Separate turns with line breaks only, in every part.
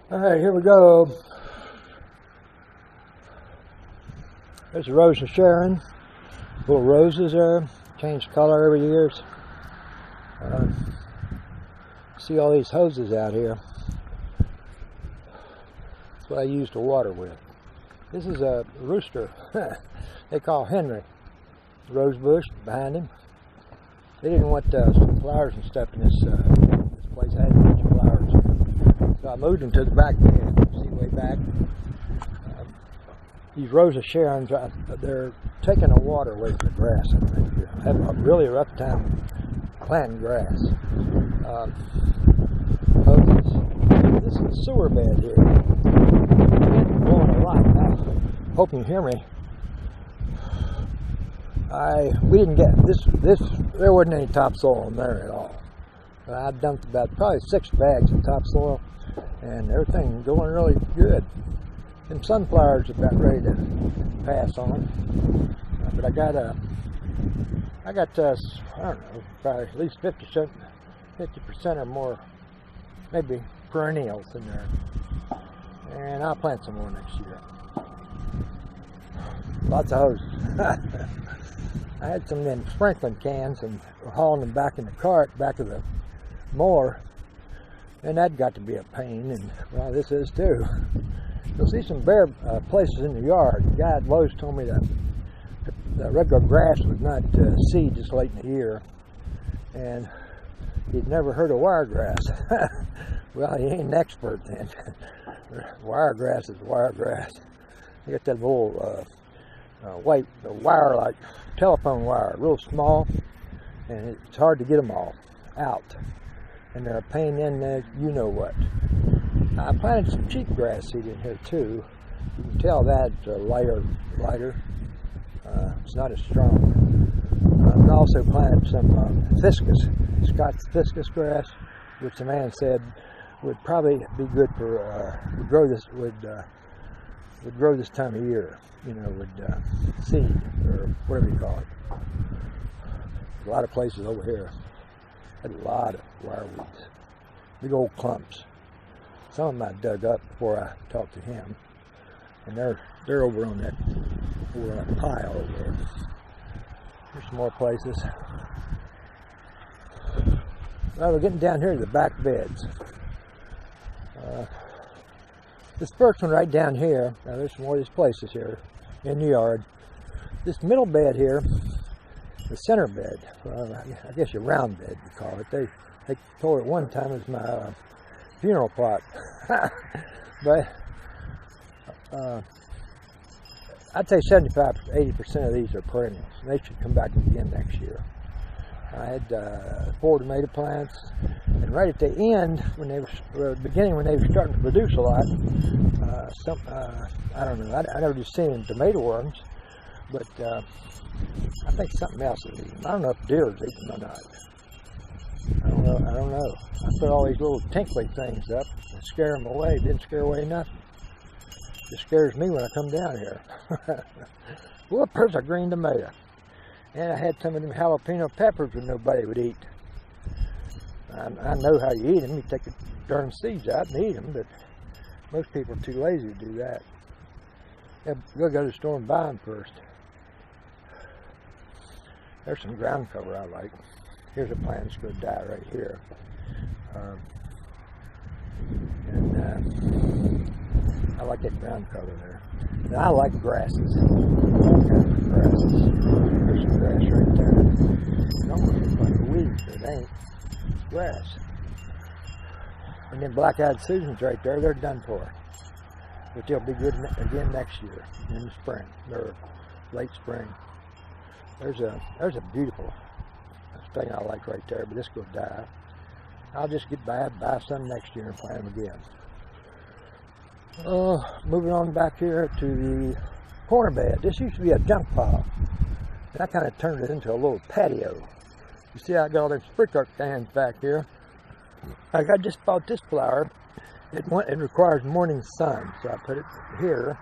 All right, here we go. There's a rose of Sharon. Little roses there. Change color every year. See all these hoses out here. That's what I use to water with. This is a rooster. They call Henry. Rose bush behind him. They didn't want some flowers and stuff in this place. I had a bunch of flowers here. So I moved them to the back bed. See way back. These Rose of Sharon, they're taking the water away from the grass. I think you're having a really rough time planting grass. This is a sewer bed here. It's blowing a lot. I hope you can hear me. We didn't get this. There wasn't any topsoil in there at all. I dumped about probably 6 bags of topsoil, and everything going really good. And sunflowers are about ready to pass on, but I got I don't know, probably at least 50% or more, maybe perennials in there, and I'll plant some more next year. Lots of hoses. I had some in sprinkling cans and hauling them back in the cart, back of the mower, and that got to be a pain, and well, this is too. You'll see some bare places in the yard. The guy at Lowe's told me that the regular grass would not seed this late in the year, and he'd never heard of wiregrass. Well, he ain't an expert then. Wiregrass is wiregrass. You got that little white wire, like telephone wire, real small, and it's hard to get them all out, and they're a pain in the you know what. I planted some cheapgrass seed in here too. You can tell that lighter. It's not as strong. I also planted some Scotch fiscus grass, which the man said would probably be good for would grow this time of year. You know, would seed or whatever you call it. A lot of places over here had a lot of wireweeds, big old clumps. Some of them I dug up before I talked to him, and they're over on that pile over there. There's some more places. Well, we're getting down here to the back beds. This first one right down here, now there's some more of these places here in the yard. This middle bed here, the center bed, I guess a round bed you call it. They told it one time as my funeral plot. But I'd say 75–80% of these are perennials, and they should come back again next year. I had 4 tomato plants, and right at the end, when they were beginning, when they were starting to produce a lot, I don't know, I never just seen any tomato worms, but I think something else is eating them. I don't know if deer is eating them or not. I don't know. I put all these little tinkly things up and scare them away. Didn't scare away nothing. It scares me when I come down here. Whoop, there's a green tomato. And I had some of them jalapeno peppers that nobody would eat. I know how you eat them. You take the darn seeds out and eat them, but most people are too lazy to do that. You'll go to the store and buy them first. There's some ground cover I like. Here's a plant that's going to die right here. I like that ground cover there. And I like grasses. All kinds of grasses. There's some grass right there. It almost looks like a weed, but it ain't. It's grass. And then black-eyed Susans right there, they're done for. But they'll be good again next year, in the spring, or late spring. There's a beautiful thing I like right there, but this will die. I'll just get buy some next year and plant them again. Moving on back here to the corner bed. This used to be a junk pile, and I kind of turned it into a little patio. You see, I got all them sprinkler cans back here. I just bought this flower. It requires morning sun, so I put it here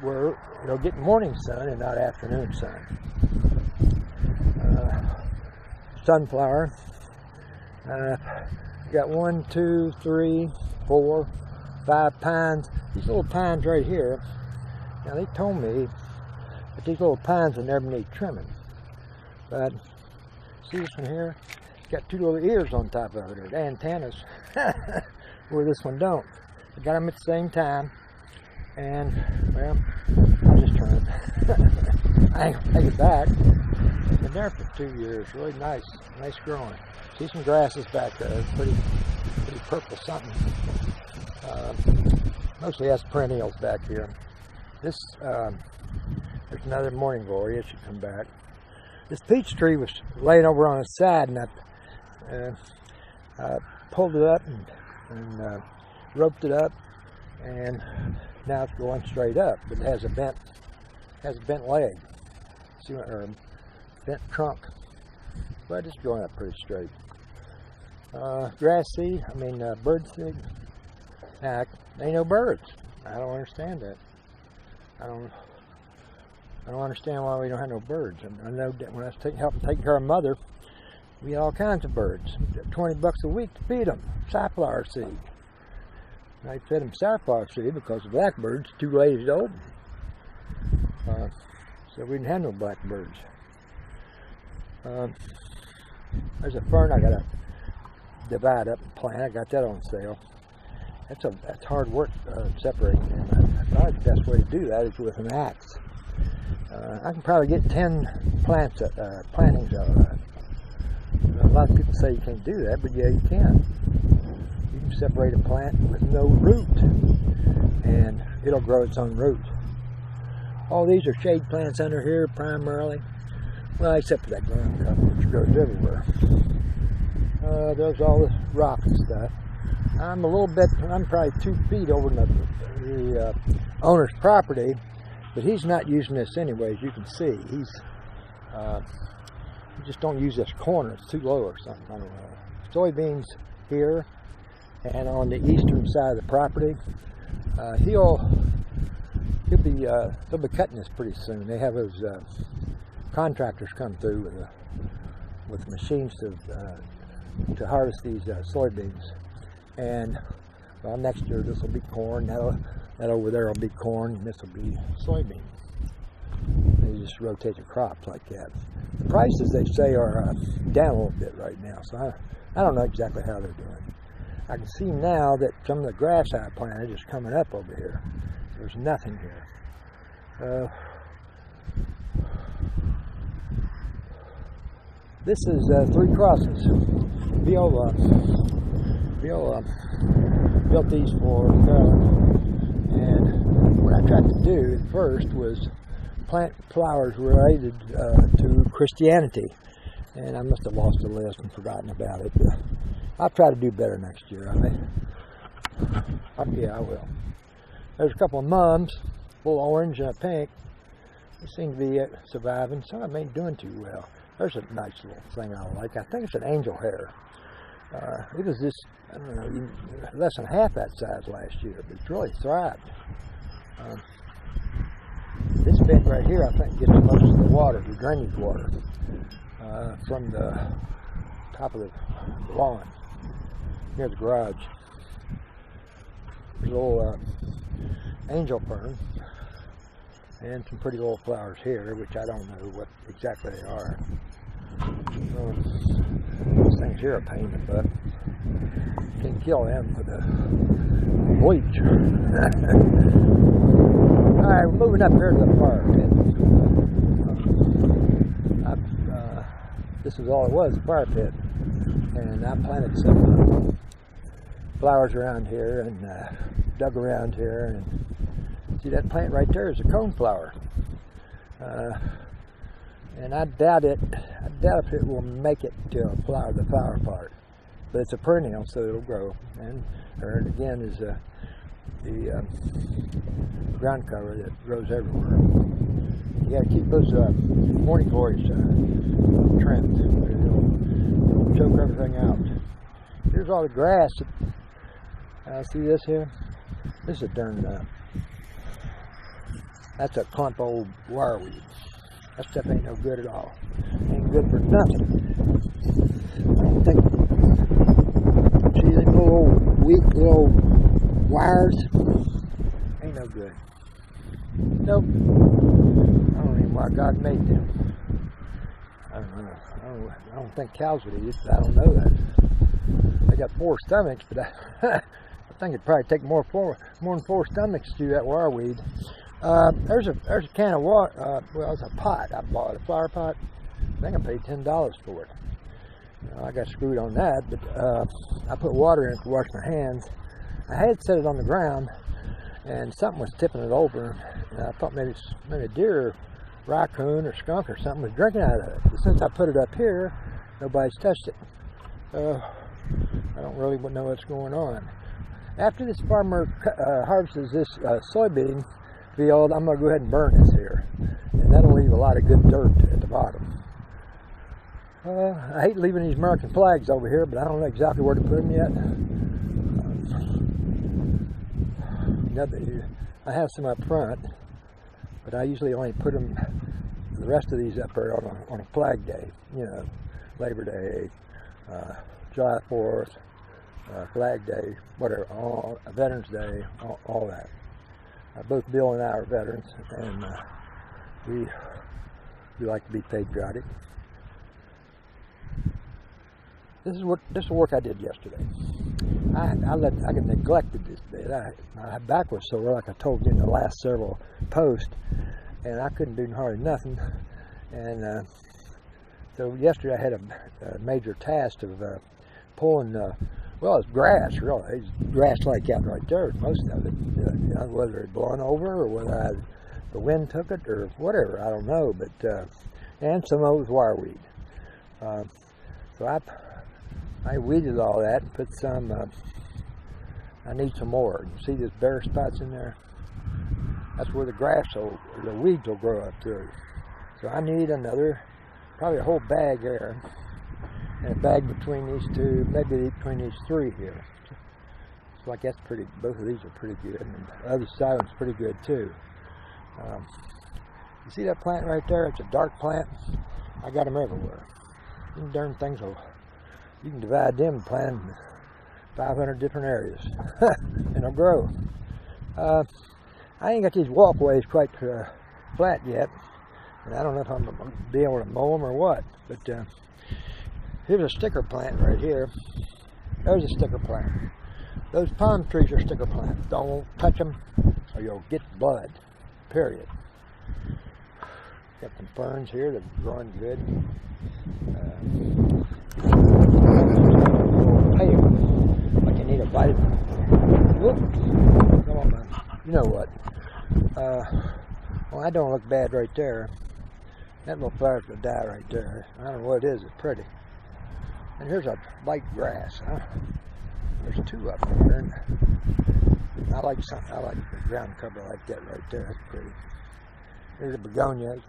where it'll get morning sun and not afternoon sun. Sunflower. Got 1, 2, 3, 4, 5 pines. These little pines right here, now they told me that these little pines will never need trimming. But see this one here? It's got 2 little ears on top of it, or antennas, where this one don't. I got them at the same time, and well, I'll just trim it. I ain't gonna take it back. Been there for 2 years, really nice growing. See some grasses back there, pretty purple something. Mostly has perennials back here. This, there's another morning glory, it should come back. This peach tree was laying over on its side, and I pulled it up and roped it up, and now it's going straight up, but it has a bent leg, see, or bent trunk, but it's going up pretty straight. Grass seed, bird seed. Now, ain't no birds. I don't understand that. I don't understand why we don't have no birds. I know that when I was helping take care of Mother, we had all kinds of birds. $20 a week to feed them. Safflower seed. I fed them safflower seed because the blackbirds too lazy to open. So we didn't have no blackbirds. There's a fern I gotta divide up and plant. I got that on sale. That's hard work separating them. Probably the best way to do that is with an axe. I can probably get 10 plantings out of that. A lot of people say you can't do that, but yeah, you can. You can separate a plant with no root, and it'll grow its own root. All these are shade plants under here primarily. Well, except for that ground cover, which grows everywhere. There's all the rock and stuff. I'm probably 2 feet over the owner's property, but he's not using this anyway, as you can see. He just don't use this corner, it's too low or something, I don't know. Soybeans here, and on the eastern side of the property. They'll be cutting this pretty soon. They have those contractors come through with machines to harvest these soybeans. And well, next year this will be corn. That over there will be corn, and this will be soybean. They just rotate the crops like that. The prices, they say, are down a little bit right now, so I don't know exactly how they're doing. I can see now that some of the grass I planted is coming up over here. There's nothing here. This is 3 crosses. Bill built these for Carolyn, and what I tried to do at first was plant flowers related to Christianity, and I must have lost the list and forgotten about it. But I'll try to do better next year. Yeah, I will. There's a couple of mums, full orange and a pink. They seem to be surviving. Some of them ain't doing too well. There's a nice little thing I like. I think it's an angel hair. It was just, I don't know, less than half that size last year, but it's really thrived. This bed right here, I think, gets most of the water, the drainage water, from the top of the lawn near the garage. There's a little angel fern and some pretty little flowers here, which I don't know what exactly they are. These things here are a pain in the butt. Can't kill them with a bleach. Alright, we're moving up here to the fire pit. This is all it was, a fire pit. And I planted some flowers around here and dug around here. And see, that plant right there is a coneflower. And I doubt if it will make it to the flower part. But it's a perennial, so it'll grow. And there again is the ground cover that grows everywhere. You got to keep those morning glories trimmed. It'll choke everything out. Here's all the grass. See this here? This is a darn. That's a clump of old wireweed. That stuff ain't no good at all. Ain't good for nothing. I don't think. See them little weak little wires, ain't no good. Nope. I don't even know why God made them. I don't know. I don't think cows would eat it, but I don't know that. They got 4 stomachs, but I think it'd probably take more than 4 stomachs to do that wire weed. There's a can of water. Well, it's a pot I bought, a flower pot. I think I paid $10 for it. I got screwed on that, but I put water in it to wash my hands. I had set it on the ground, and something was tipping it over, and I thought maybe a deer, or raccoon, or skunk, or something was drinking out of it. But since I put it up here, nobody's touched it. I don't really know what's going on. After this farmer harvests this soybean field, I'm going to go ahead and burn this here, and that'll leave a lot of good dirt at the bottom. I hate leaving these American flags over here, but I don't know exactly where to put them yet. I have some up front, but I usually only put them, the rest of these up there on a flag day. You know, Labor Day, July 4th, Flag Day, whatever, Veterans Day, all that. Both Bill and I are veterans, and we like to be patriotic. This is work I did yesterday. I neglected this bit. My back was sore, like I told you in the last several posts, and I couldn't do hardly nothing. And so yesterday I had a major task of pulling. Well, it's grass, really. It's grass like out right there, most of it. Whether it blown over or whether the wind took it or whatever, I don't know. But and some of it was wireweed. So I weeded all that and put some. I need some more. You see these bare spots in there? That's where the weeds will grow up through. So I need probably a whole bag there. And a bag between these two, maybe between these 3 here. So like that's pretty, both of these are pretty good. And the other side one's pretty good too. You see that plant right there? It's a dark plant. I got them everywhere. These darn things you can divide them and plant them in 500 different areas. And they'll grow. I ain't got these walkways quite flat yet. And I don't know if I'm going to be able to mow them or what. But here's a sticker plant right here. There's a sticker plant. Those palm trees are sticker plants. Don't touch them or you'll get blood. Period. Got some ferns here that are growing good. Pale. Like you need a vitamin. Whoop. Come on, man. You know what? Well, that don't look bad right there. That little flower's gonna die right there. I don't know what it is. It's pretty. And here's a light grass. There's 2 up there. And I like the ground cover like that right there. That's pretty. Here's a begonia. It's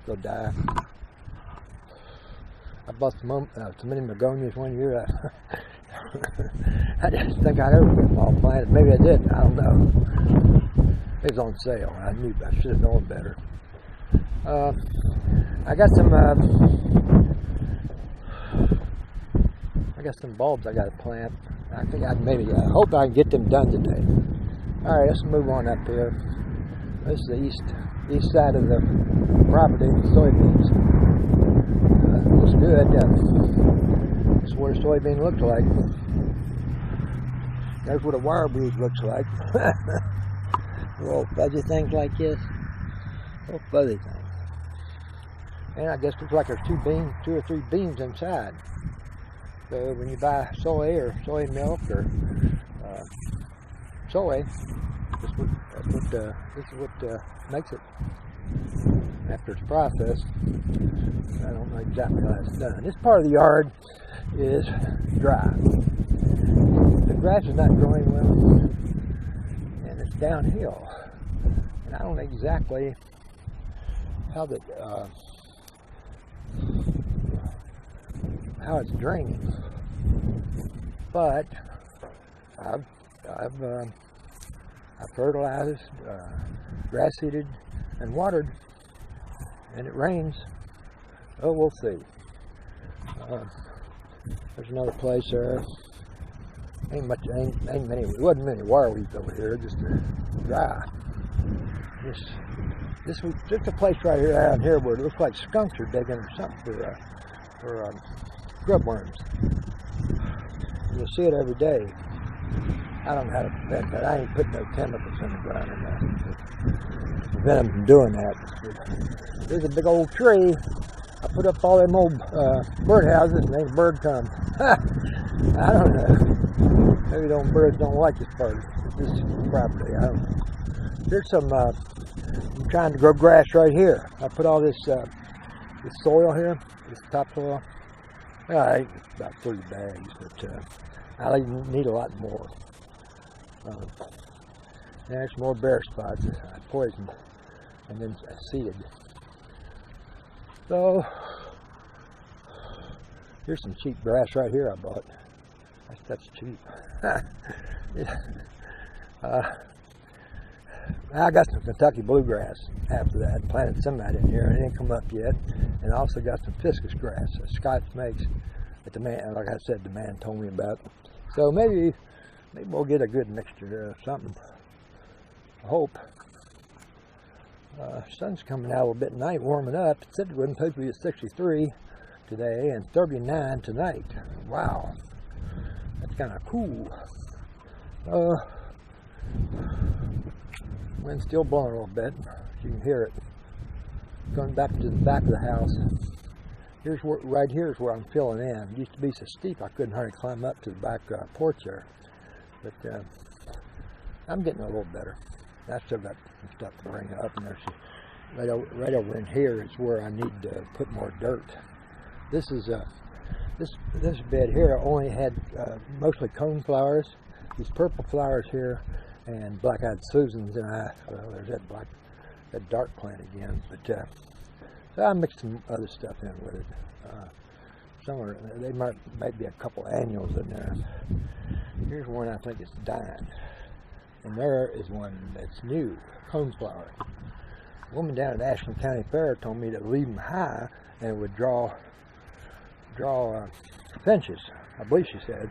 gonna die. I bought so many begonias one year. I didn't think I'd ever get them all planted. Maybe I did. I don't know. It was on sale. I should have known better. I got some bulbs I got to plant. I think I hope I can get them done today. All right, let's move on up here. This is the east side of the property, soybeans. Looks good. This is what a soybean looks like. There's what a wireweed looks like. Little fuzzy things like this. Little fuzzy things. And I guess it looks like there's 2 or 3 beans inside. So when you buy soy or soy milk or soy, this is what makes it after it's processed. I don't know exactly how it's done. This part of the yard is dry. The grass is not growing well, and it's downhill. And I don't know exactly how it's draining, but I've fertilized, grass seeded, and watered, and it rains. Oh, we'll see. There's another place there. Ain't many. It wasn't many wire weeds over here. Just dry. This was just a place right here around here where it looks like skunks are digging or something for grub worms. You'll see it every day. I don't know how to prevent that. I ain't putting no chemicals in the ground or nothing to prevent them from doing that. There's a big old tree. I put up all them old birdhouses and ain't a bird come. I don't know. Maybe those birds don't like this part of this property. I don't know. Here's some, I'm trying to grow grass right here. I put all this soil here, this topsoil. I ate about 3 bags, but I need a lot more. There's more bare spots. I poisoned and then seeded. So here's some cheap grass right here I bought. That's cheap. I got some Kentucky bluegrass after that. Planted some of that in here. It didn't come up yet. And I also got some fiscus grass that Scott makes. That the man, like I said, the man told me about. So maybe we'll get a good mixture of something. I hope. Sun's coming out a little bit tonight, warming up. It said it wasn't supposed to be at 63 today and 39 tonight. Wow, that's kind of cool. Wind's still blowing a little bit. You can hear it. Going back to the back of the house. Right here is where I'm filling in. It used to be so steep I couldn't hardly climb up to the back porch there. But I'm getting a little better. I still got some stuff to bring up, and there's right over in here is where I need to put more dirt. This is this bed here only had mostly coneflowers, these purple flowers here, and black-eyed Susans, and well, there's that dark plant again. But so I mixed some other stuff in with it. Somewhere they might be a couple annuals in there. Here's one I think is dying. And there is one that's new, coneflower. A woman down at Ashland County Fair told me to leave them high and it would draw finches, I believe she said.